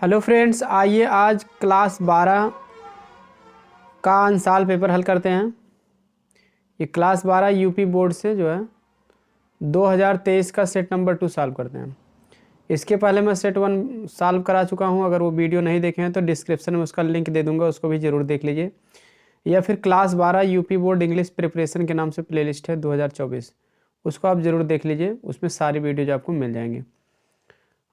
Hello friends, आइए आज class 12 का अंसाल पेपर हल करते हैं। ये क्लास 12 यूपी बोर्ड से जो है 2023 का सेट नंबर 2 सॉल्व करते हैं। इसके पहले मैं सेट 1 सॉल्व करा चुका हूँ। अगर वो वीडियो नहीं देखे हैं तो डिस्क्रिप्शन में उसका लिंक दे दूँगा, उसको भी ज़रूर देख लीजिए। या फिर class 12 UP board English preparation के नाम से प्लेलिस्ट है 2024, उसको आप ज़रूर देख लीजिए। उसमें सारी वीडियोज आपको मिल जाएंगे।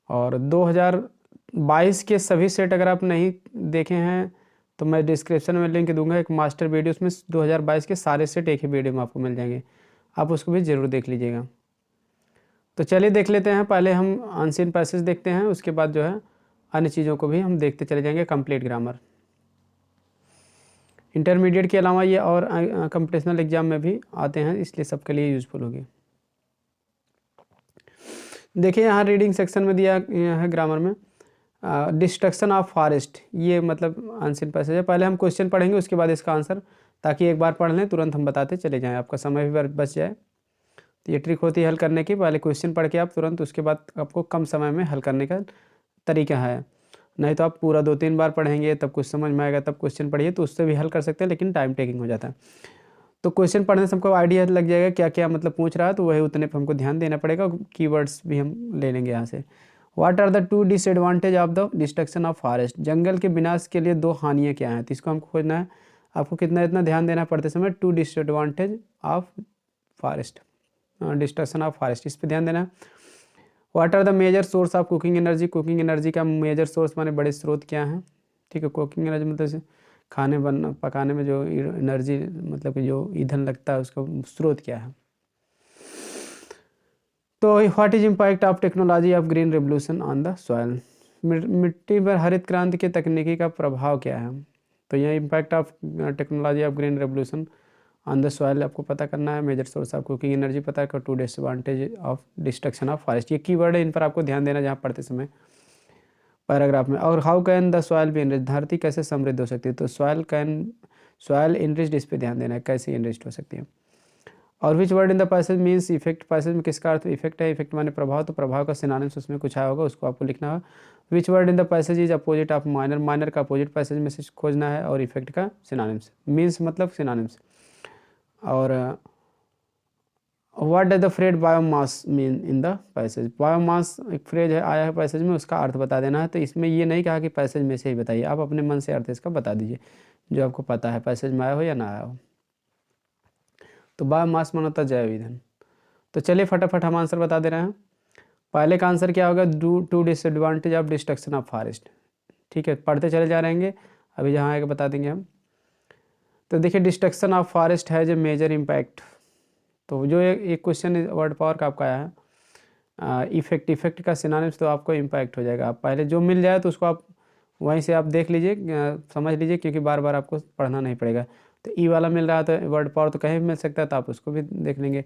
और 2022 के सभी सेट अगर आप नहीं देखे हैं तो मैं डिस्क्रिप्शन में लिंक दूंगा, एक मास्टर वीडियो, उसमें 2022 के सारे सेट एक ही वीडियो में आपको मिल जाएंगे। आप उसको भी ज़रूर देख लीजिएगा। तो चलिए देख लेते हैं। पहले हम अनसीन पैसेज देखते हैं, उसके बाद जो है अन्य चीज़ों को भी हम देखते चले जाएंगे। कंप्लीट ग्रामर इंटरमीडिएट के अलावा ये और कंपटीशनल एग्जाम में भी आते हैं, इसलिए सबके लिए यूज़फुल होगी। देखिए यहाँ रीडिंग सेक्शन में दिया है ग्रामर में डिस्ट्रक्शन ऑफ फॉरेस्ट, ये मतलब अनसीन पैसेज है। पहले हम क्वेश्चन पढ़ेंगे, उसके बाद इसका आंसर, ताकि एक बार पढ़ लें तुरंत हम बताते चले जाएं, आपका समय भी बच जाए। तो ये ट्रिक होती है हल करने की। पहले क्वेश्चन पढ़ के आप तुरंत, उसके बाद आपको कम समय में हल करने का तरीका है। नहीं तो आप पूरा 2-3 बार पढ़ेंगे तब कुछ समझ में आएगा, तब क्वेश्चन पढ़िए तो उससे भी हल कर सकते हैं, लेकिन टाइम टेकिंग हो जाता है। तो क्वेश्चन पढ़ने से हमको आइडिया लग जाएगा क्या क्या मतलब पूछ रहा है, तो वही उतने पर हमको ध्यान देना पड़ेगा। कीवर्ड्स भी हम ले लेंगे यहाँ से। What are the 2 disadvantage of the destruction of forest, जंगल के विनाश के लिए 2 हानियाँ क्या हैं, तो इसको हमको खोजना है। आपको कितना इतना ध्यान देना पड़ते समय 2 disadvantage of forest, destruction of forest, इस पर ध्यान देना है। What are the major source of cooking energy, cooking energy का मेजर सोर्स माने बड़े स्रोत क्या हैं। ठीक है, कुकिंग एनर्जी मतलब खाने पकाने में जो एनर्जी मतलब कि जो ईंधन लगता है उसका स्रोत क्या है। तो what is impact of technology of green revolution on the soil, मिट्टी पर हरित क्रांति के तकनीकी का प्रभाव क्या है। तो यह impact of technology of green revolution on the soil आपको पता करना है। Major source of cooking energy पता कर, 2 disadvantage of destruction of forest, ये कीवर्ड है, इन पर आपको ध्यान देना जहाँ पढ़ते समय पैराग्राफ में। और how can the soil be enriched, धरती कैसे समृद्ध हो सकती है, तो सॉइल इनरिच्ड, इस पर ध्यान देना है, कैसे इनरिच्ड हो सकती है। और विच word in the passage means effect, passage में किसका अर्थ इफेक्ट है, इफेक्ट माने प्रभाव, तो प्रभाव का सिनोनिम्स उसमें कुछ आया होगा, उसको आपको लिखना है। विच word in the passage is opposite of minor, minor का अपोजिट पैसेज में से खोजना है, और इफेक्ट का सिनोनिम्स, मीन्स मतलब सिनोनिम्स। और what does the phrase biomass mean in the passage, biomass एक फ्रेज है आया है पैसेज में, उसका अर्थ बता देना है। तो इसमें ये नहीं कहा कि पैसेज में से ही बताइए, आप अपने मन से अर्थ इसका बता दीजिए जो आपको पता है, पैसेज में आया हो या ना आया हो। तो बायोमास माना होता है जैव ईंधन। तो चलिए फटाफट हम आंसर बता दे रहे हैं। पहले का आंसर क्या होगा, 2 disadvantage of destruction of forest. ठीक है, पढ़ते चले जा रहेंगे, अभी जहाँ आएगा बता देंगे हम। तो देखिए डिस्ट्रक्शन ऑफ फॉरेस्ट है जो मेजर इम्पैक्ट, तो जो एक क्वेश्चन वर्ड पावर का आपका आया है इफेक्ट, इफेक्ट का सिनोनिम्स तो आपको इम्पैक्ट हो जाएगा। आप पहले जो मिल जाए तो उसको आप वहीं से आप देख लीजिए, समझ लीजिए, क्योंकि बार बार आपको पढ़ना नहीं पड़ेगा। तो ई वाला मिल रहा है तो वर्ड पावर तो कहीं भी मिल सकता है, तो आप उसको भी देख लेंगे।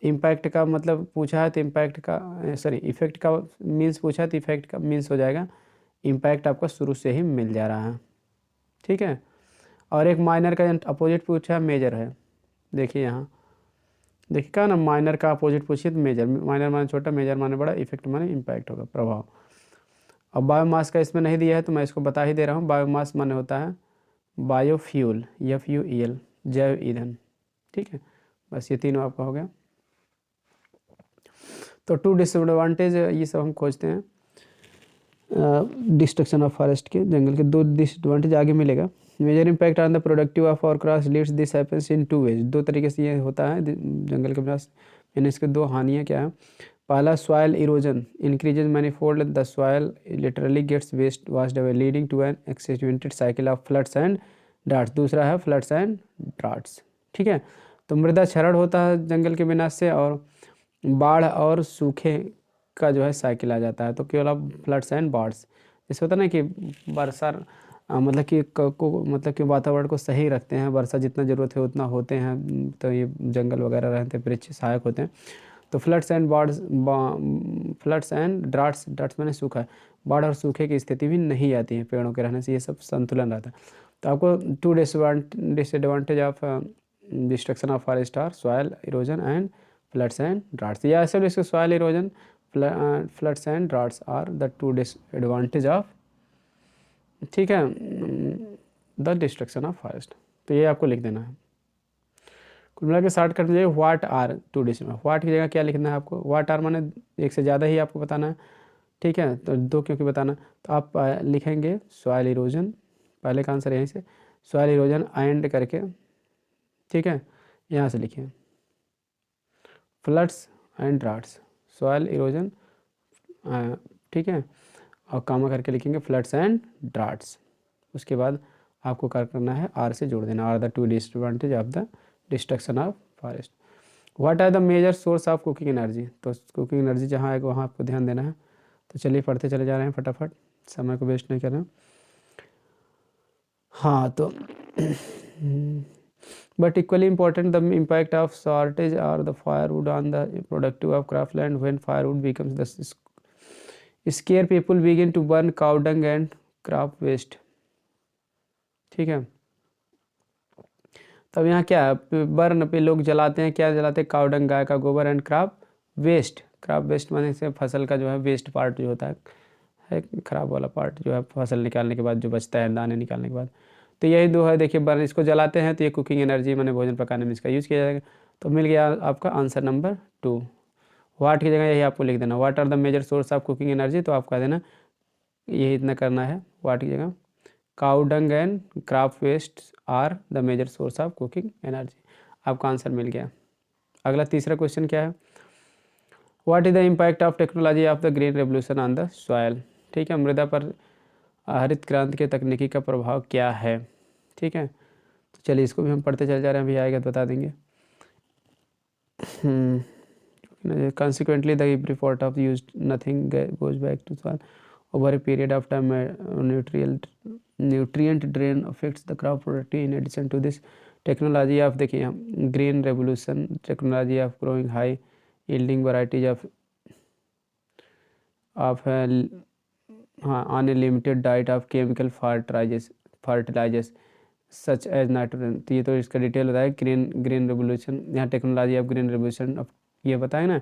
इम्पैक्ट का मतलब पूछा है तो इम्पैक्ट का सॉरी इफेक्ट का मीन्स पूछा है तो इफेक्ट का मीन्स हो जाएगा। इम्पैक्ट आपका शुरू से ही मिल जा रहा है। ठीक है, और एक माइनर का अपोजिट पूछा है मेजर है। देखिए यहाँ देखिए क्या ना, माइनर का अपोजिट पूछिए तो मेजर, माइनर माने छोटा, मेजर माने बड़ा, इफेक्ट माने इम्पैक्ट होगा, प्रभाव। अब बायोमास का इसमें नहीं दिया है तो मैं इसको बता ही दे रहा हूँ। बायोमास माने होता है बायोफ्यूल, FUEL, जैव ईंधन। ठीक है, बस ये तीनों आपका हो गया। तो 2 डिसएडवांटेज ये सब हम खोजते हैं डिस्ट्रक्शन ऑफ फॉरेस्ट के, जंगल के 2 डिसएडवांटेज आगे मिलेगा। Major impact on the productive of our cross leads, this happens in 2 ways, 2 तरीके से ये होता है जंगल के विनाश। यानी इसके 2 हानियाँ क्या है। पहला soil erosion increases manifold, the soil literally gets waste washed away leading to an accelerated cycle of floods and droughts. दूसरा है फ्लड्स एंड ड्राट्स। ठीक है, तो मृदा क्षरण होता है जंगल के विनाश से, और बाढ़ और सूखे का जो है साइकिल आ जाता है। तो केवल अब फ्लड्स एंड बाढ़स, जैसे होता है ना कि वर्षा मतलब कि मतलब कि वातावरण को सही रखते हैं, वर्षा जितना ज़रूरत है उतना होते हैं, तो ये जंगल वगैरह रहते हैं, वृक्ष सहायक होते हैं। तो floods and बाढ़स, floods and droughts, droughts मैंने सूखा, बाढ़ और सूखे की स्थिति भी नहीं आती है पेड़ों के रहने से, ये सब संतुलन रहता है। तो आपको 2 disadvantage of destruction of forest are soil erosion and floods and droughts, या ऐसे soil erosion, floods and droughts are the 2 disadvantage of ठीक है, द डिस्ट्रक्शन ऑफ फॉरेस्ट। तो ये आपको लिख देना है। कुल मिला के शॉर्टकट में what are two destruction, what की जगह क्या लिखना है आपको, व्हाट आर माने एक से ज़्यादा ही आपको बताना है। ठीक है, तो दो क्योंकि बताना, तो आप लिखेंगे सॉइल इरोजन, पहले का आंसर यहीं से, सॉइल इरोजन एंड करके, ठीक है, यहाँ से लिखिए floods and droughts, soil erosion, ठीक है, और कामा करके लिखेंगे फ्लड्स एंड ड्राट्स। उसके बाद आपको क्या करना है, आर से जोड़ देना, are the two disadvantage of the destruction of forest. What are the major source of cooking energy, तो कुकिंग एनर्जी जहाँ आएगा वहाँ आपको ध्यान देना है। तो चलिए पढ़ते चले जा रहे हैं फटाफट, समय को वेस्ट नहीं कर रहे हैं। हाँ तो but equally important the impact of shortage or the firewood on the productive of cropland when firewood becomes the scarce people begin to burn cow dung and crop waste. ठीक है, तब यहाँ क्या है, बर्न पे लोग जलाते हैं, क्या जलाते हैं, काउ डंग गाय का गोबर and crop waste. Crop waste माने से फसल का जो है वेस्ट पार्ट जो होता है खराब वाला पार्ट जो है फसल निकालने के बाद जो बचता है दाने निकालने के बाद, तो यही दो है। देखिए बर्न, इसको जलाते हैं तो ये कुकिंग एनर्जी माने भोजन पकाने में इसका यूज़ किया जाएगा। तो मिल गया आपका आंसर नंबर 2। वाट की जगह यही आपको लिख देना, what are the major source of cooking energy, तो आप कह देना यही इतना करना है, वाट की जगह cow dung and crop waste are the major source of cooking energy. आपका आंसर मिल गया। अगला तीसरा क्वेश्चन क्या है, what is the impact of technology of the green revolution on the soil. ठीक है, मृदा पर हरित क्रांति के तकनीकी का प्रभाव क्या है। ठीक है, तो चलिए इसको भी हम पढ़ते चले जा रहे हैं, अभी आएगा तो बता देंगे। Consequently, the report of used nothing goes back to soil over a period of time. Nutrient drain affects the crop productivity. In addition to this, technology of देखिए green revolution, technology of growing high yielding varieties of हाँ on a limited diet of chemical fertilizers such as nitrogen. तो ये तो इसका detail बताया green green revolution, यहाँ technology of green revolution of ये बताए ना।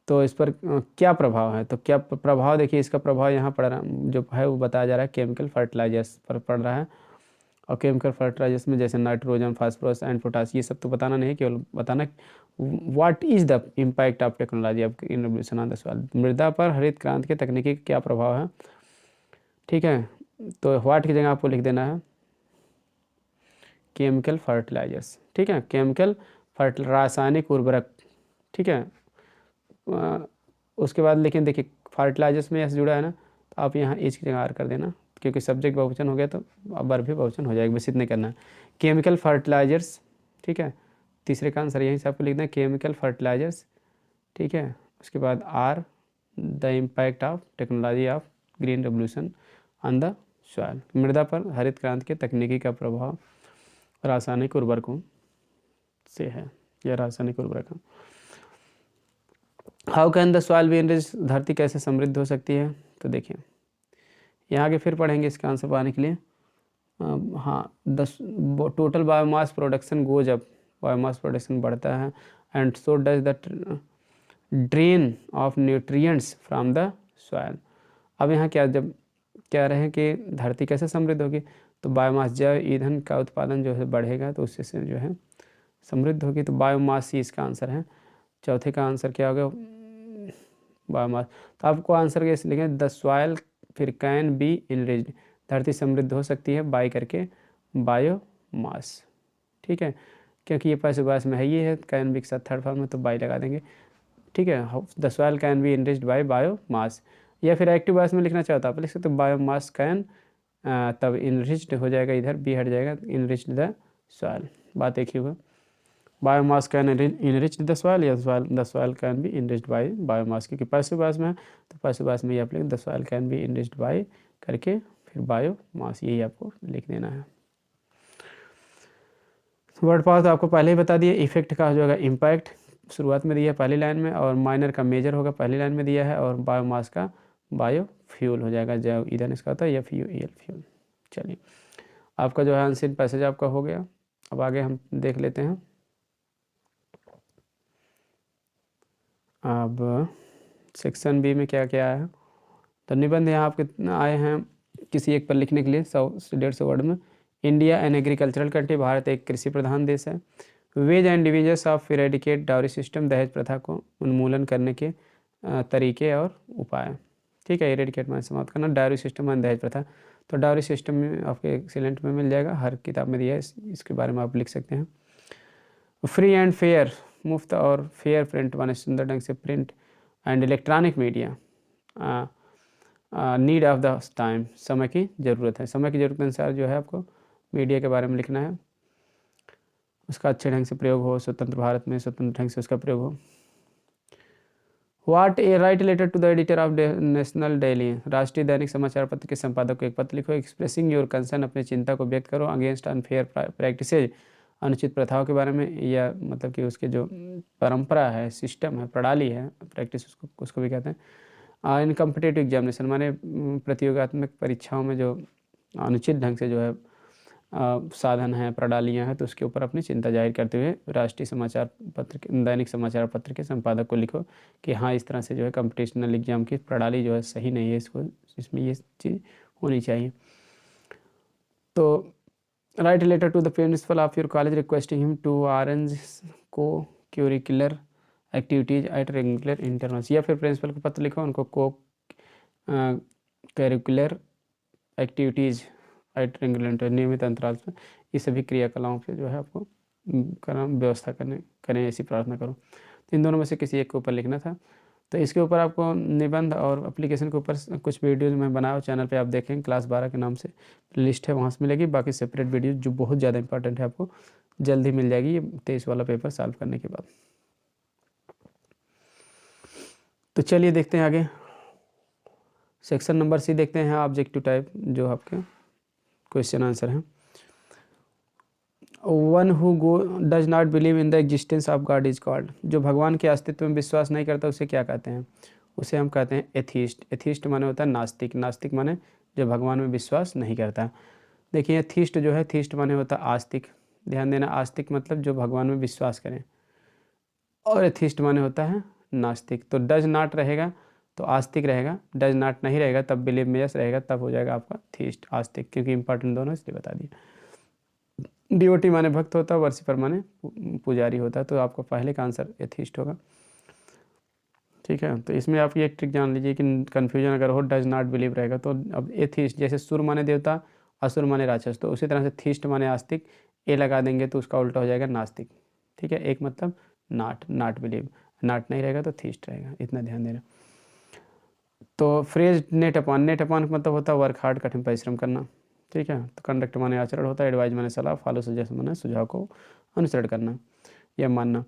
तो इस पर क्या प्रभाव है, तो क्या प्रभाव देखिए, इसका प्रभाव यहाँ पड़ रहा जो है वो बताया जा रहा है केमिकल फर्टिलाइजर्स पर पड़ रहा है। और केमिकल फर्टिलाइजर्स में जैसे नाइट्रोजन, फास्फोरस एंड पोटास, ये सब तो बताना नहीं, केवल बताना what is the impact of technology of green revolution on the soil, मृदा पर हरित क्रांति के तकनीकी का क्या प्रभाव है। ठीक है, तो व्हाट की जगह आपको लिख देना है केमिकल फर्टिलाइजर्स। ठीक है, केमिकल रासायनिक उर्वरक। ठीक है, उसके बाद लेकिन देखिए फर्टिलाइजर्स में ऐसे जुड़ा है ना, तो आप यहाँ एच की जगह आर कर देना, क्योंकि सब्जेक्ट बहुवचन हो गया तो अब वर्ब भी बहुवचन हो जाएगा, बस इतने करना है केमिकल फर्टिलाइजर्स। ठीक है, तीसरे का आंसर यहीं से आपको लिखना है केमिकल फर्टिलाइजर्स। ठीक है, उसके बाद are the impact of technology of green revolution on the soil, मृदा पर हरित क्रांति के तकनीकी का प्रभाव रासायनिक उर्वरकों से है, यह रासायनिक उर्वरक है। How can the soil be enrich, धरती कैसे समृद्ध हो सकती है। तो देखिए यहाँ आगे फिर पढ़ेंगे इसका आंसर पाने के लिए। हाँ, total biomass production goes up, biomass production बढ़ता है, and so does the drain of nutrients from the soil. अब यहाँ क्या जब कह रहे हैं कि धरती कैसे समृद्ध होगी, तो बायोमास जैव ईंधन का उत्पादन जो है बढ़ेगा, तो उससे से जो है समृद्ध होगी, तो बायोमास ही इसका आंसर है। चौथे का आंसर क्या होगा, बायोमास। तो आपको आंसर कैसे लिखें, द सॉइल फिर कैन बी इनरिच्ड, धरती समृद्ध हो सकती है बाई करके बायोमास। ठीक है, क्योंकि ये पैसिव में है, ये है कैन बी के साथ थर्ड फॉर्म में, तो बाई लगा देंगे। ठीक है, the soil can be enriched by biomass, या फिर एक्टिव वॉइस में लिखना चाहता आप लिख सकते हो बायोमास कैन, तब इनरिच्ड हो जाएगा, इधर बी हट जाएगा, इनरिच्ड द सॉइल, बात एक ही होगा। Biomass can enrich the soil, या the soil can be enriched by biomass, क्योंकि पैसिव वॉइस में है तो पैसिव वॉइस में ये आप लिख the soil can be enriched by करके फिर बायोमास, यही आपको लिख देना है। वर्ड पावर तो आपको पहले ही बता दिया, इफेक्ट का हो जाएगा इम्पैक्ट शुरुआत में दिया है पहली लाइन में, और माइनर का मेजर होगा पहली लाइन में दिया है, और बायोमास का बायोफ्यूल हो जाएगा, जैव ईंधन इसका होता है, या फ्यूल। चलिए आपका जो है आंसर पैसेज आपका हो गया। अब आगे हम देख लेते हैं। अब सेक्शन बी में क्या क्या आया है, तो निबंध यहाँ आपके आए हैं किसी एक पर लिखने के लिए 100 से 150 वर्ड में। इंडिया एन एग्रीकल्चरल कंट्री, भारत एक कृषि प्रधान देश है। Ways and divisions of eradicate dowry system, दहेज प्रथा को उन्मूलन करने के तरीके और उपाय। ठीक है, इरेडिकेट माने समाप्त करना, डाउरी सिस्टम एंड दहेज प्रथा। तो डाउरी सिस्टम में आपके एक्सीलेंट में मिल जाएगा, हर किताब में दिया है, इसके बारे में आप लिख सकते हैं। फ्री एंड फेयर, मुफ्त और फेयर प्रिंट माने सुंदर ढंग से print and electronic media, need of the time, समय की ज़रूरत है, समय की ज़रूरत के अनुसार जो है आपको मीडिया के बारे में लिखना है, उसका अच्छे ढंग से प्रयोग हो, स्वतंत्र भारत में स्वतंत्र ढंग से उसका प्रयोग हो। What a write letter to the editor of national daily, राष्ट्रीय दैनिक समाचार पत्र के संपादक को एक पत्र लिखो। एक्सप्रेसिंग योर कंसर्न, अपनी चिंता को व्यक्त करो। अगेंस्ट अनफेयर प्रैक्टिसेज, अनुचित प्रथाओं के बारे में, या मतलब कि उसके जो परंपरा है, सिस्टम है, प्रणाली है, प्रैक्टिस उसको भी कहते हैं। इन कम्पिटेटिव एग्जामिनेशन माने प्रतियोगात्मक परीक्षाओं में जो अनुचित ढंग से जो है साधन है, प्रणालियाँ हैं, तो उसके ऊपर अपनी चिंता जाहिर करते हुए राष्ट्रीय समाचार पत्र के, दैनिक समाचार पत्र के संपादक को लिखो कि हाँ, इस तरह से जो है कम्पिटिशनल एग्जाम की प्रणाली जो है सही नहीं है, इसमें ये चीज़ होनी चाहिए। तो write letter to the principal of your college requesting him to arrange co-curricular activities at regular intervals, या फिर प्रिंसिपल को पत्र लिखो, उनको को करिकुलर एक्टिविटीज़ एट रेगुलर नियमित अंतराल पर ये सभी क्रियाकलाओं पे जो है आपको करना, व्यवस्था करें, ऐसी प्रार्थना करो। तो इन दोनों में से किसी एक के ऊपर लिखना था। तो इसके ऊपर आपको निबंध और एप्लीकेशन के ऊपर कुछ वीडियोज़ मैं बनाया चैनल पे, आप देखें, क्लास 12 के नाम से लिस्ट है, वहाँ से मिलेगी। बाकी सेपरेट वीडियो जो बहुत ज़्यादा इंपॉर्टेंट है आपको जल्द ही मिल जाएगी, ये 23 वाला पेपर सॉल्व करने के बाद। तो चलिए देखते हैं आगे, सेक्शन नंबर सी देखते हैं, ऑब्जेक्टिव टाइप जो आपके क्वेश्चन आंसर हैं। One who go does not believe in the existence of God is called, जो भगवान के अस्तित्व में विश्वास नहीं करता उसे क्या कहते हैं? उसे हम कहते हैं एथीस्ट। एथीस्ट माने होता है नास्तिक, नास्तिक माने जो भगवान में विश्वास नहीं करता। देखिए एथीस्ट जो है, थीस्ट माने होता है आस्तिक, ध्यान देना, आस्तिक मतलब जो भगवान में विश्वास करें, और एथीस्ट माने होता है नास्तिक। तो डज नॉट रहेगा तो आस्तिक रहेगा, डज नॉट नहीं रहेगा तब बिलीव में यस रहेगा, तब हो जाएगा आपका थीस्ट, आस्तिक, क्योंकि इंपॉर्टेंट दोनों इसलिए बता दिया। डिवोटी माने भक्त होता है, वर्शिपर माने पुजारी होता है, तो आपका पहले का आंसर एथीस्ट होगा। ठीक है, तो इसमें आप ये एक ट्रिक जान लीजिए कि कन्फ्यूजन अगर हो, डज नॉट बिलीव रहेगा तो अब एथीस्ट, जैसे सुर माने देवता, असुर माने राक्षस, तो उसी तरह से थीस्ट माने आस्तिक, ए लगा देंगे तो उसका उल्टा हो जाएगा नास्तिक। ठीक है, एक मतलब नॉट बिलीव, नॉट नहीं रहेगा तो थीस्ट रहेगा, इतना ध्यान देना। तो phrase net upon, net upon का मतलब होता है वर्क हार्ड, कठिन परिश्रम करना। ठीक है, तो कंडक्ट माने आचरण होता है, एडवाइज माने सलाह, फॉलो सजेशन माने सुझाव को अनुसरण करना या मानना।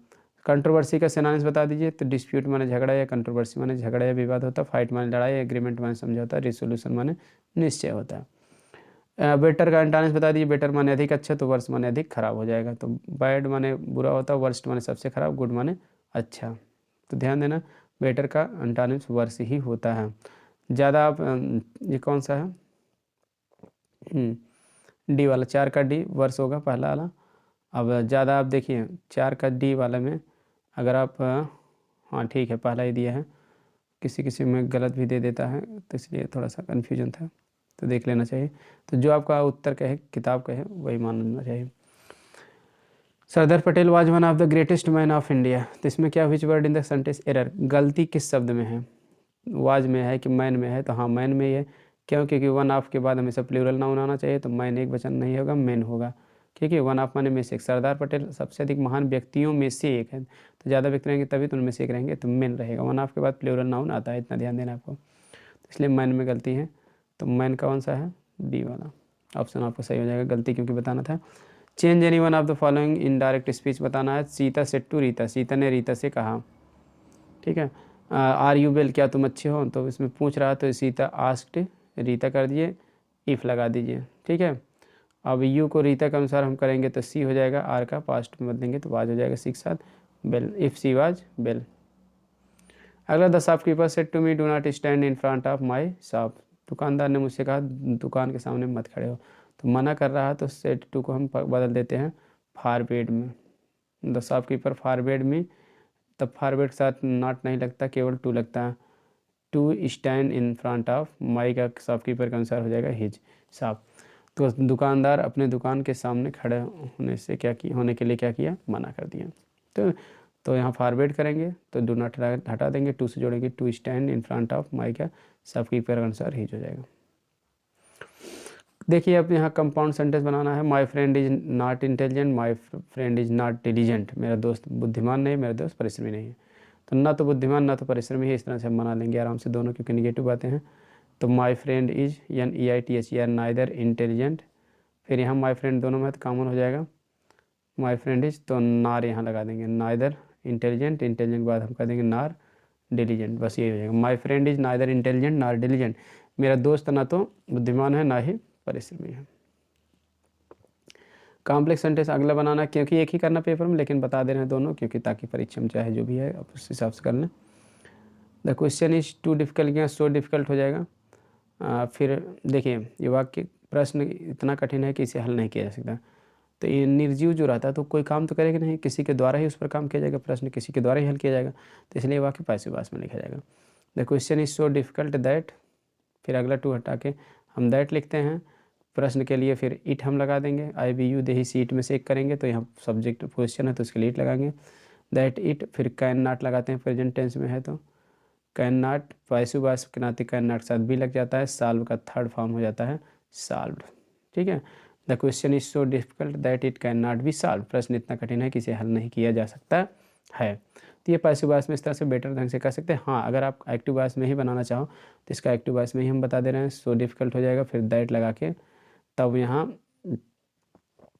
कंट्रोवर्सी का सिनोनिम्स बता दीजिए, तो डिस्प्यूट माने झगड़ा या कंट्रोवर्सी माने झगड़ा या विवाद होता है, फाइट माने लड़ाई, एग्रीमेंट माने समझौता, रिसोल्यूशन माने निश्चय होता है। बेटर का एंटोनिम्स बता दीजिए, बेटर माने अधिक अच्छा, तो वर्स माने अधिक खराब हो जाएगा। तो बैड माने बुरा होता है, वर्स्ट माने सबसे खराब, गुड माने अच्छा। तो ध्यान देना, बेटर का एंटोनिम्स वर्स ही होता है। ज़्यादा आप ये कौन सा है, डी वाला, 4 का डी वर्स होगा पहला वाला। अब ज़्यादा आप देखिए 4 का डी वाले में अगर आप हाँ ठीक है, पहला ही दिया है, किसी किसी में गलत भी दे देता है, तो इसलिए थोड़ा सा कन्फ्यूजन था, तो देख लेना चाहिए। तो जो आपका उत्तर कहे, किताब कहे, वही मान लेना चाहिए। Sardar Patel was one of the greatest man of India, तो इसमें क्या, which word in the sentence error, गलती किस शब्द में है? वाज में है कि मैन में है? तो हाँ मैन में ही है। क्यों? क्योंकि वन ऑफ के बाद हमेशा प्लूरल नाउन आना चाहिए, तो मैन एक वचन नहीं होगा, मैन होगा। ठीक है, वन ऑफ माने में से एक। सरदार पटेल सबसे अधिक महान व्यक्तियों में से एक है, तो ज़्यादा व्यक्ति रहेंगे तभी तो उनमें से एक रहेंगे, तो मैन रहेगा। वन ऑफ के बाद प्लूरल नाउन आता है, इतना ध्यान देना आपको, तो इसलिए मैन में गलती है। तो मैन कौन सा है? डी वाला ऑप्शन आपका सही हो जाएगा, गलती क्योंकि बताना था। Change any one of the following in direct speech बताना है। सीता सेड टू रीता, सीता ने रीता से कहा। ठीक है, आर यू वेल, क्या तुम अच्छे हो? तो इसमें पूछ रहा, तो सीता आस्क्ड, रीता कर दिए, इफ़ लगा दीजिए। ठीक है, अब यू को रीता के अनुसार हम करेंगे तो सी हो जाएगा, आर का पास्ट में बदलेंगे तो वाज हो जाएगा, सी के साथ well, if she was well. अगला, the shopkeeper said to me do not stand in front of my shop, दुकानदार ने मुझसे कहा दुकान के सामने मत खड़े हो, तो मना कर रहा है, तो सेड टू को हम बदल देते हैं फॉरबेड में। द शॉपकीपर फॉरबेड में, तब फॉरबेड के साथ नॉट नहीं लगता, केवल टू लगता है। To stand in front of my का शॉपकीपर का अनुसार हो जाएगा हिज शॉप। तो दुकानदार अपने दुकान के सामने खड़े होने के लिए क्या किया, मना कर दिया। तो यहाँ फॉरवर्ड करेंगे तो डू नॉट हटा देंगे, टू से जोड़ेंगे, to stand in front of my का शॉपकीपर के अनुसार हिज हो जाएगा। देखिए अब यहाँ कंपाउंड सेंटेंस बनाना है। My friend is not intelligent, my friend is not diligent. मेरा दोस्त बुद्धिमान नहीं, मेरा दोस्त परिश्रमी नहीं है। तो ना तो बुद्धिमान ना तो परिश्रमी है, इस तरह से हम बना लेंगे आराम से दोनों, क्योंकि निगेटिव बातें हैं। तो my friend is NEITHER neither intelligent, फिर यहाँ माई फ्रेंड दोनों में तो कॉमन हो जाएगा, माई फ्रेंड इज तो नार यहाँ लगा देंगे, नाइदर इंटेलिजेंट, इंटेलिजेंट के बाद हम कह देंगे नार डिलीजेंट, बस ये हो जाएगा। My friend is neither intelligent नार डिलीजेंट, मेरा दोस्त ना तो बुद्धिमान है ना ही परिश्रमी है। कॉम्प्लेक्स सेंटेंस अगला बनाना, क्योंकि एक ही करना पेपर में, लेकिन बता दे रहे हैं दोनों, क्योंकि ताकि परीक्षा में चाहे जो भी है आप उस हिसाब से कर लें। The question is too difficult, या सो डिफिकल्ट हो जाएगा। फिर देखिए ये वाक्य प्रश्न इतना कठिन है कि इसे हल नहीं किया जा सकता। तो ये निर्जीव जो रहता है तो कोई काम तो करेगा नहीं, किसी के द्वारा ही उस पर काम किया जाएगा, प्रश्न किसी के द्वारा ही हल किया जाएगा, तो इसलिए वाक्य पैसिव वॉइस में लिखा जाएगा। The question is so difficult that, फिर अगला टू हटा के हम दैट लिखते हैं। प्रश्न के लिए फिर इट हम लगा देंगे, IBU दे ही सीट में से एक करेंगे, तो यहाँ सब्जेक्ट क्वेश्चन है तो उसके लिए इट लगाएंगे। दैट इट, फिर कैन नॉट लगाते हैं, प्रेजेंट टेंस में है तो कैन नॉट, पैसिव वॉइस के नाते कैन नॉट साथ भी लग जाता है, सॉल्व का थर्ड फॉर्म हो जाता है सॉल्व्ड। ठीक है। The question is so difficult that it can not be solve, प्रश्न इतना कठिन है कि इसे हल नहीं किया जा सकता है। तो ये पैसिव वॉइस में इस तरह से बेटर ढंग से कर सकते हैं। हाँ, अगर आप एक्टिव वॉइस में ही बनाना चाहो तो इसका एक्टिव वॉइस में ही हम बता दे रहे हैं, सो डिफिकल्ट हो जाएगा, फिर दैट लगा के तब यहाँ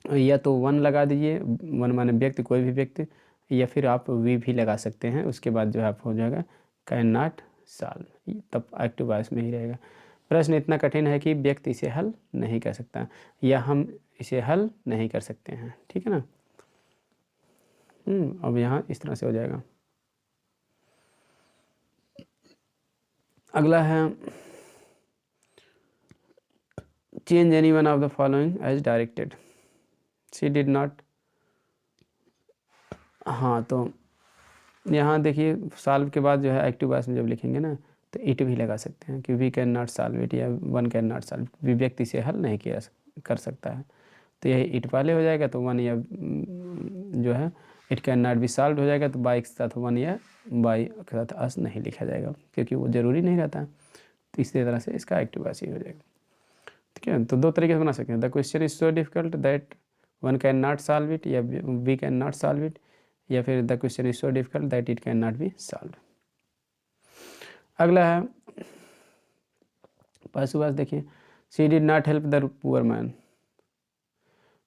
या तो वन लगा दीजिए, वन माने व्यक्ति, कोई भी व्यक्ति, या फिर आप वी भी लगा सकते हैं, उसके बाद जो है आप हो जाएगा कैन नॉट सॉल्व, तब एक्टिव वॉइस में ही रहेगा। प्रश्न इतना कठिन है कि व्यक्ति इसे हल नहीं कर सकता, या हम इसे हल नहीं कर सकते हैं। ठीक है ना। अब यहाँ इस तरह से हो जाएगा। अगला है change any one of the following as directed, she did not. हाँ, तो यहाँ देखिए सॉल्व के बाद जो है एक्टिव वॉइस में जब लिखेंगे ना तो इट भी लगा सकते हैं कि we can not solve it, या वन कैन नॉट सॉल्व, भी व्यक्ति से हल नहीं किया कर सकता है, तो यही इट पहले हो जाएगा, तो वन या जो है it can not be solve हो जाएगा, तो बाई के साथ वन या बाई के साथ अस नहीं लिखा जाएगा, क्योंकि वो ज़रूरी नहीं रहता। तो इसी तरह से इसका एक्टिव वॉइस ही हो जाएगा। ठीक है। तो दो तरीके से बना सकते हैं, the question is so difficult that one can not solve it, या we can not solve it, या फिर the question is so difficult that it can not be solve. अगला है पैसिव वॉइस, देखिए she did not help the poor man,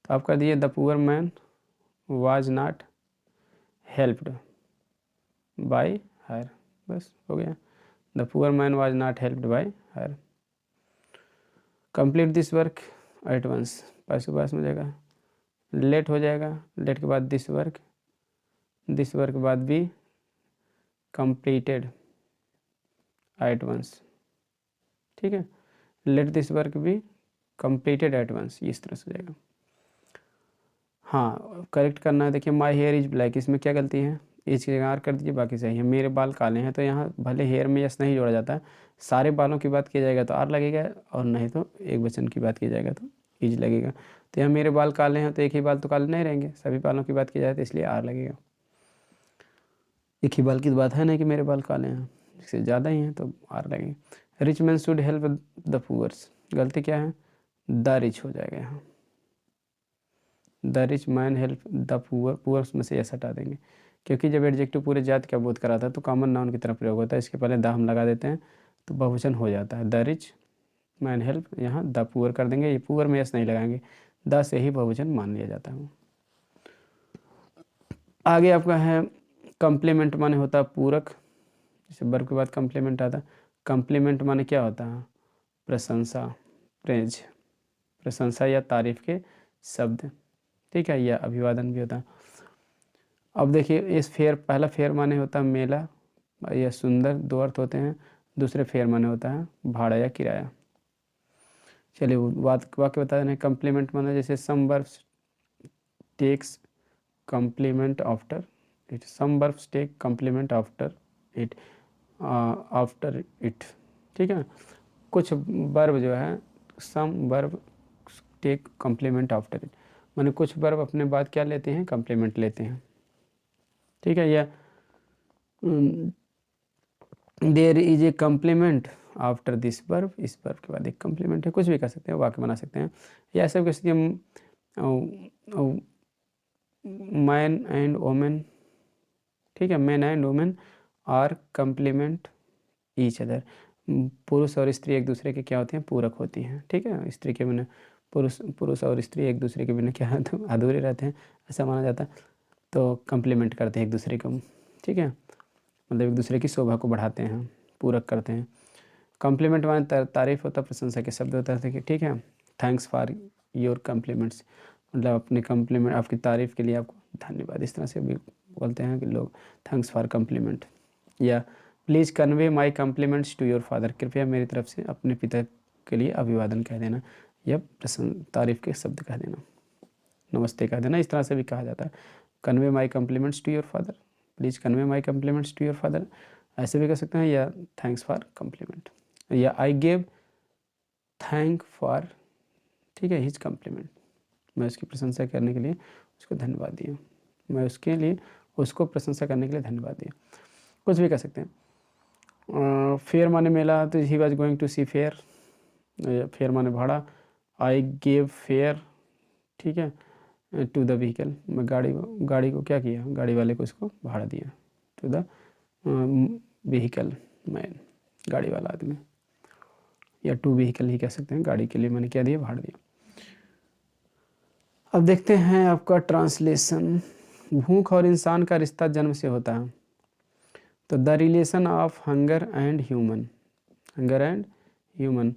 तो आप कर दिए the poor man was not helped by her, बस हो गया, the poor man was not helped by her. Complete this work at once, passive voice में जाएगा, लेट हो जाएगा, लेट के बाद दिस वर्क के बाद भी कंप्लीटेड एट वंस। ठीक है। लेट दिस वर्क भी कंप्लीटेड एट वंस, इस तरह से हो जाएगा। हाँ, करेक्ट करना है। देखिए माई हेयर इज ब्लैक, इसमें क्या गलती है, इस जगह आर कर दीजिए, बाकी सही है। मेरे बाल काले हैं, तो यहाँ भले हेयर में यस नहीं जोड़ा जाता है, सारे बालों की बात किया जाएगा तो आर लगेगा, और नहीं तो एक वचन की बात की जाएगा तो इज लगेगा। तो यहाँ मेरे बाल काले हैं, तो एक ही बाल तो काले नहीं रहेंगे, सभी बालों की बात की जाए तो इसलिए आर लगेगा। एक ही बाल की बात है नहीं कि मेरे बाल काले हैं, इससे ज़्यादा ही हैं तो आर लगेगा। Rich man should help the poors, गलती क्या है, द रिच हो जाएगा यहाँ, the rich man help the poor, poors में से यस हटा देंगे, क्योंकि जब एडजेक्टिव पूरे जात का बोध कराता है तो कॉमन नाउन की तरफ प्रयोग होता है, इसके पहले द हम लगा देते हैं तो बहुवचन हो जाता है। द रिच मैन हेल्प, यहाँ द पुअर कर देंगे, ये पुअर में यस नहीं लगाएंगे, द से ही बहुवचन मान लिया जाता है। आगे आपका है कम्प्लीमेंट माने होता है पूरक, जैसे वर्ब के बाद कम्प्लीमेंट आता है। कम्प्लीमेंट माने क्या होता है, प्रशंसा, प्रेज, प्रशंसा या तारीफ के शब्द। ठीक है, या अभिवादन भी होता है। अब देखिए इस फेयर, पहला फेयर माने होता है मेला या सुंदर, दो अर्थ होते हैं। दूसरे फेयर माने होता है भाड़ा या किराया। चलिए वाक्य बता दें। कम्प्लीमेंट माने जैसे some verbs takes complement after it, some verbs take complement after it, after it, ठीक है। कुछ वर्ब जो है, some verb take complement after it, माने कुछ वर्ब अपने बाद क्या लेते हैं, कम्प्लीमेंट लेते हैं, ठीक है। या there is a complement after this verb, इस वर्ब के बाद एक कम्प्लीमेंट है, कुछ भी कर सकते हैं, वाक्य बना सकते हैं। या ऐसा भी कह सकते हैं मैन एंड वोमेन, ठीक है, man and women are complement each other, पुरुष और स्त्री एक दूसरे के क्या होते हैं, पूरक होती हैं, ठीक है। स्त्री के बिना पुरुष और स्त्री एक दूसरे के बिना क्या है, तो अधूरे रहते हैं, ऐसा माना जाता है। तो कम्प्लीमेंट करते हैं एक दूसरे को, ठीक है, मतलब एक दूसरे की शोभा को बढ़ाते हैं, पूरक करते हैं। कम्प्लीमेंट माने तारीफ होता है, प्रशंसा के शब्द होता है, ठीक है। थैंक्स फॉर योर कम्प्लीमेंट्स, मतलब अपने कम्प्लीमेंट, आपकी तारीफ़ के लिए आपको धन्यवाद, इस तरह से भी बोलते हैं कि लोग, थैंक्स फॉर कम्प्लीमेंट। या please convey my compliments to your father, कृपया मेरी तरफ से अपने पिता के लिए अभिवादन कह देना, या तारीफ़ के शब्द कह देना, नमस्ते कह देना, इस तरह से भी कहा जाता है। Convey my compliments to your father, please convey my compliments to your father, ऐसे भी कह सकते हैं। या थैंक्स फॉर कम्प्लीमेंट, या आई गेव थैंक फॉर, ठीक है, हिज कम्प्लीमेंट, मैं उसकी प्रशंसा करने के लिए उसको धन्यवाद दिया, मैं उसके लिए उसको प्रशंसा करने के लिए धन्यवाद दिया, कुछ भी कह सकते हैं। फेयर माने मेला, तो he was going to see fair, fair माने भाड़ा, आई गेव फेयर, ठीक है, टू द व्हीकल, मैं गाड़ी को क्या किया, गाड़ी वाले को उसको भाड़ा दिया, टू द व्हीकल मैन, गाड़ी वाला आदमी, या टू व्हीकल ही कह सकते हैं, गाड़ी के लिए मैंने क्या दिया, भाड़ा दिया। अब देखते हैं आपका ट्रांसलेशन। भूख और इंसान का रिश्ता जन्म से होता है, तो the relation of hunger and human, hunger and human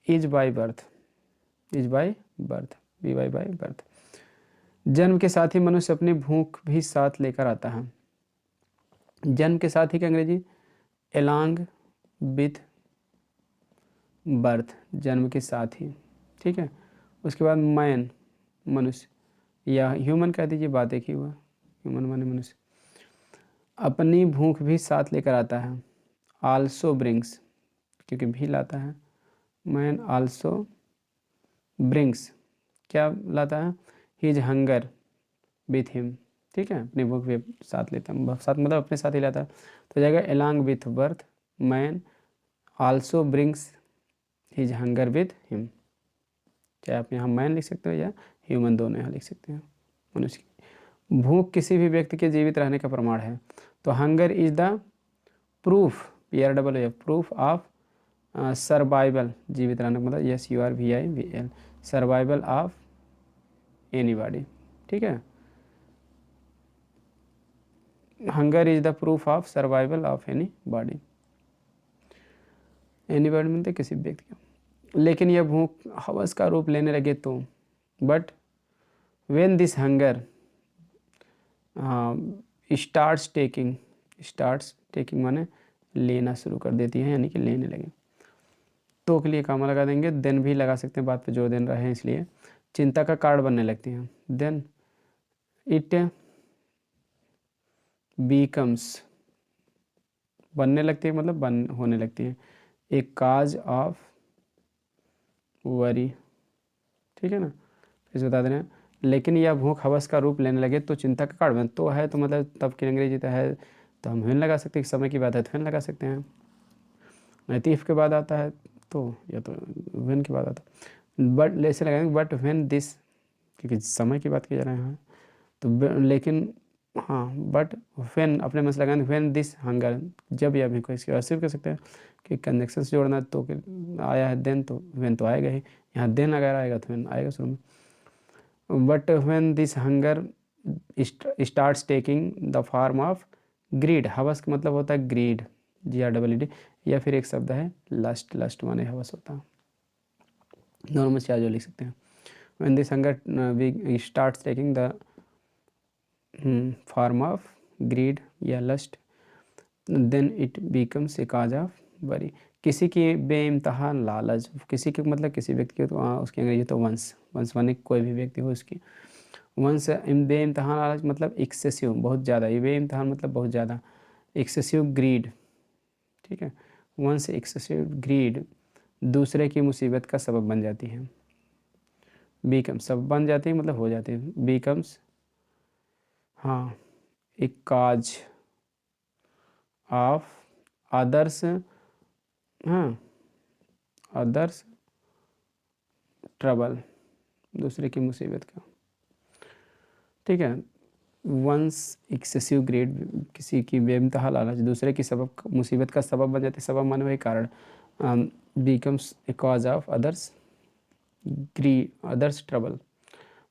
is by birth, is by birth, be by birth. जन्म के साथ ही मनुष्य अपनी भूख भी साथ लेकर आता है। जन्म के साथ ही क्या अंग्रेजी, एलॉन्ग विथ बर्थ, जन्म के साथ ही, ठीक है। उसके बाद मैन मनुष्य, या ह्यूमन कह दीजिए, बात एक ही हुआ, ह्यूमन माने मनुष्य, अपनी भूख भी साथ लेकर आता है। आल्सो ब्रिंग्स, क्योंकि भी लाता है, मैन आल्सो ब्रिंग्स, क्या लाता है, हिज हंगर विथ हिम, ठीक है, अपनी भूख भी साथ लेता है, साथ मतलब अपने साथ ही लाता है, तो जाएगा along with birth, man also brings his hunger with him, चाहे आप यहाँ मैन लिख सकते हो या ह्यूमन, दोनों यहाँ लिख सकते हैं। मनुष्य की भूख किसी भी व्यक्ति के जीवित रहने का प्रमाण है, तो hunger is the proof, PROOF, proof of survival, जीवित रहने का मतलब SURVIVAL, सर्वाइवल ऑफ एनीबॉडी, ठीक है। Hunger is the proof of survival of any body, anybody मतलब किसी व्यक्ति का। लेकिन यह भूख हवस का रूप लेने लगे तो, but when this hunger starts taking माने लेना शुरू कर देती है, यानी कि लेने लगे, तो के लिए कामा लगा देंगे, देन भी लगा सकते हैं, बात पे जोर देना रहे हैं, इसलिए चिंता का कारण बनने लगती हैं, देन इट बीकम्स, बनने लगती है मतलब होने लगती है, एक काज ऑफ वरी, ठीक है ना, इसे बता दे रहे हैं। लेकिन यह भूख हवस का रूप लेने लगे तो चिंता का कारण बन, तो है तो मतलब तब की अंग्रेजी तो है, तो हम वेन लगा सकते हैं, समय की बात है तो वेन लगा सकते हैं, नतीफ के बाद आता है तो, या तो वेन के बाद आता है, बट ऐसे लगाएंगे, बट वेन दिस, क्योंकि समय की बात की जा रहे हैं, तो लेकिन हाँ, बट वेन अपने मन से लगाएंगे, वेन दिस हंगर, जब या भी कोई, इसके वैसे भी कह सकते हैं कि कंजक्शन से जोड़ना, तो आया है देन, तो वेन तो आएगा ही, यहाँ देन अगर आएगा तो वेन आएगा शुरू में। But when this hunger starts taking the form of greed, हवस का मतलब होता है ग्रीड, GREED, या फिर एक शब्द है लस्ट, लस्ट माने हवस होता है, दोनों में से जो लिख सकते हैं। when this hunger starts taking the form of greed या lust, then it becomes a cause of worry, किसी की बेइम्तहान लालच, किसी के मतलब किसी व्यक्ति की, तो उसकी अंग्रेजी तो वंस, वंस माने कोई भी व्यक्ति हो उसकी, वंस बेइम्तहान लालच मतलब एक्सेसिव, बहुत ज़्यादा, ये बेइम्तहान मतलब बहुत ज़्यादा, एक्सेसिव ग्रीड, ठीक है। वंस एक्सेसिव ग्रीड दूसरे की मुसीबत का सबब बन जाती है। बीकम सबब बन जाती है मतलब हो जाती है, बीकम्स हाँ एक काज ऑफ अदर्स, हाँ अदर्स ट्रबल, दूसरे की मुसीबत का, ठीक है। वंस एक्सेसिव ग्रेड किसी की बेइंतहा लालच दूसरे की सबब मुसीबत का सबब बन जाती है, सबब माने वही कारण, becomes a cause of others others trouble.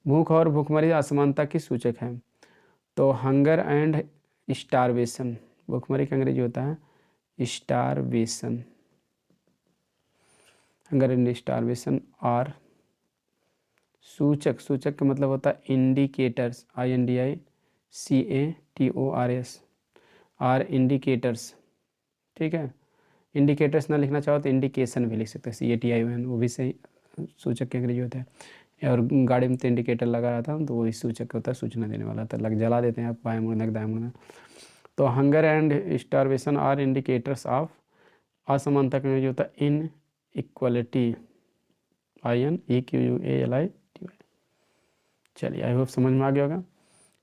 भूख और भूखमरी असमानता की सूचक है, तो हंगर एंड स्टारवेशन, भूखमरी का अंग्रेजी होता है स्टारवेशन, हंगर एंड स्टारवेशन। और सूचक, सूचक का मतलब होता है इंडिकेटर्स, INDICATORS, आर इंडिकेटर्स, ठीक है। इंडिकेटर्स ना लिखना चाहो तो इंडिकेशन भी लिख सकते हैं, CATION, वो भी सही सूचक के अंग्रेजी होता है। और गाड़ी में तो इंडिकेटर लगा रहा था तो वो इस सूचक होता है, सूचना देने वाला था, लग जला देते हैं आप बाएं मुड़ना दाएं मुड़ना। तो hunger and starvation are indicators of, असमानता का अंग्रेजी होता है इन इक्वलिटी, INEQUALITY। चलिए आई होप समझ में आ गया होगा।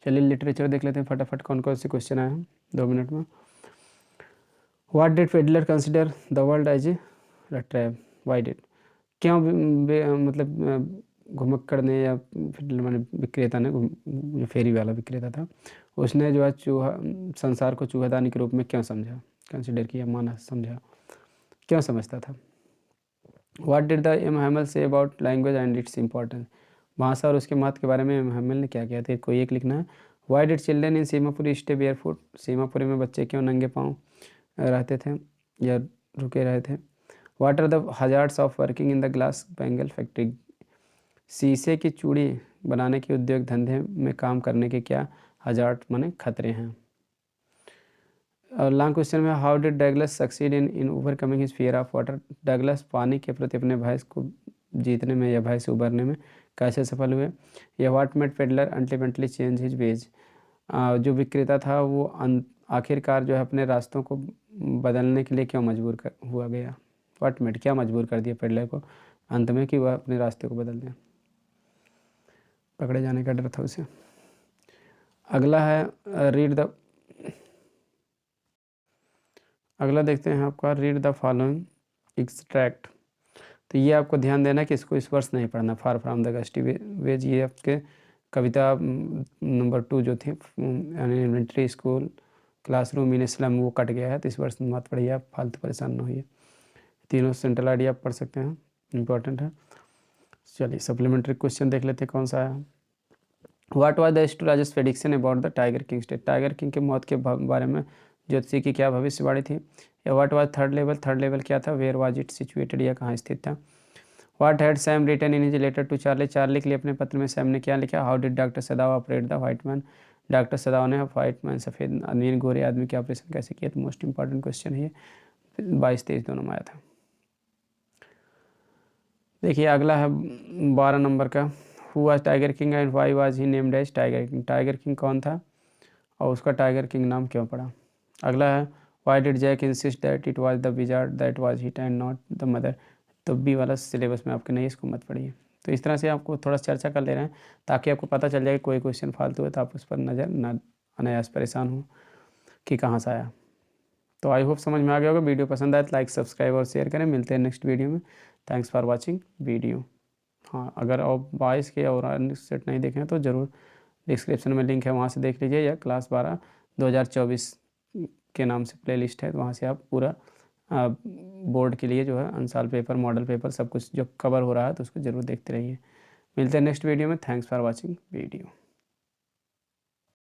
चलिए लिटरेचर देख लेते हैं फटाफट कौन कौन से क्वेश्चन आए हैं 2 मिनट में। What did peddler consider the world as a trap, why did, क्यों मतलब घुमक्कड़ ने या फिडलर माने विक्रेता ने, जो फेरी वाला विक्रेता था, उसने जो है चूहा संसार को चूहादानी के रूप में क्यों समझा, कंसिडर किया, माना, समझा, क्यों समझता था। What did the M Hamel say about language and its importance, भाषा और उसके महत्व के बारे में एम हैमल ने क्या किया था, कोई एक लिखना है। Why did children in Seemapuri stay barefoot, Seemapuri में बच्चे क्यों नंगे पाँव रहते थे या रुके रहे थे। What are the hazards of working in the glass bangle factory, शीशे की चूड़ी बनाने के उद्योग धंधे में काम करने के क्या हजार्ड माने खतरे हैं। और लॉन्ग क्वेश्चन में how did Douglas succeed in overcoming his fear of water, Douglas पानी के प्रति अपने भय को जीतने में या भय से उबरने में कैसे सफल हुए। या what made peddler ultimately change his veg, जो विक्रेता था वो आखिरकार जो है अपने रास्तों को बदलने के लिए क्यों मजबूर हुआ गया। व्हाट मेड क्या मजबूर कर दिया पेडलर को अंत में कि वह अपने रास्ते को बदल दें, पकड़े जाने का डर था उसे। अगला है रीड द, अगला देखते हैं आपका रीड द फॉलोइंग एक्सट्रैक्ट। तो ये आपको ध्यान देना कि इसको इस वर्ष नहीं पढ़ना, far from the gusty waves, ये आपके कविता नंबर 2 जो थी elementary school classroom in a slum वो कट गया है, तो इस वर्ष मत पढ़िए आप, फालतू परेशान ना होइए। तीनों सेंट्रल आइडिया आप पढ़ सकते हैं, इंपॉर्टेंट है। चलिए सप्लीमेंट्री क्वेश्चन देख लेते हैं कौन सा है। What was the astrologers prediction about the tiger king state, tiger king के मौत के बारे में ज्योतिषी की क्या भविष्यवाणी थी। या what was third level, third level क्या था, वेयर वाज इट सिचुएटेड, या कहाँ स्थित था। What had Sam written in his letter to Charlie, Charlie के लिए अपने पत्र में सैम ने क्या लिखा। How did doctor Sadao operate the white man, doctor Sadao ने व्हाइट मैन सफ़ेद आदमी गोरे आदमी के ऑपरेशन कैसे किया। तो मोस्ट इंपॉर्टेंट क्वेश्चन है ये, 22-23 दोनों में आया था। देखिए अगला है 12 नंबर का, who was tiger king and why was he named as tiger king, tiger king कौन था और उसका टाइगर किंग नाम क्यों पड़ा। अगला है why did Jack insist that it was the wizard that was hit and not the mother, तो बी वाला सिलेबस में आपके नहीं, इसको मत पढ़िए। तो इस तरह से आपको थोड़ा चर्चा कर ले रहे हैं ताकि आपको पता चल जाए कोई क्वेश्चन फालतू है तो आप उस पर नज़र ना अनायास परेशान हो कि कहाँ से आया। तो आई होप समझ में आ गया होगा। वीडियो पसंद आए तो लाइक सब्सक्राइब और शेयर करें। मिलते हैं नेक्स्ट वीडियो में। Thanks for watching video. हाँ अगर आप 22 के और अन्य सेट नहीं देखें तो ज़रूर डिस्क्रिप्शन में लिंक है, वहाँ से देख लीजिए, या क्लास 12 2024 के नाम से प्लेलिस्ट है, तो वहाँ से आप पूरा बोर्ड के लिए जो है अंसाल पेपर, मॉडल पेपर, सब कुछ जो कवर हो रहा है तो उसको ज़रूर देखते रहिए। मिलते हैं नेक्स्ट वीडियो में। Thanks for watching video.